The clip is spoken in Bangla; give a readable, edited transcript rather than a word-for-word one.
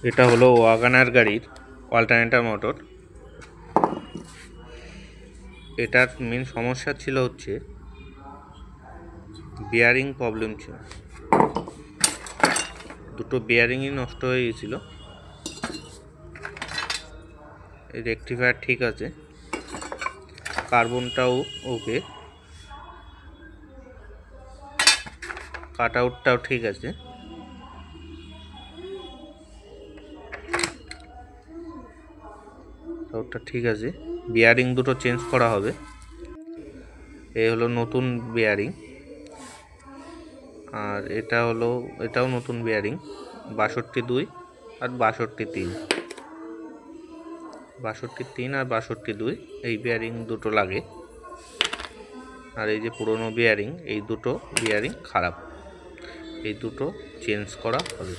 এটা হলো ওয়াগনার গাড়ির অল্টারনেটর মোটর। এটার মেন সমস্যা ছিল হচ্ছে বিয়ারিং প্রবলেম ছিল, দুটো বিয়ারিংই নষ্ট হয়ে গেছিল। এই রেকটিফায়ার ঠিক আছে, কার্বনটাও ওকে, কাট আউটটাও ঠিক আছে। ওটা ঠিক আছে, বিয়ারিং দুটো চেঞ্জ করা হবে। এই হলো নতুন বিয়ারিং, আর এটাও নতুন বিয়ারিং 62 আর 62 আর 62 এই বিয়ারিং দুটো লাগে। আর এই যে পুরনো বিয়ারিং, এই দুটো বিয়ারিং খারাপ, এই দুটো চেঞ্জ করা হবে।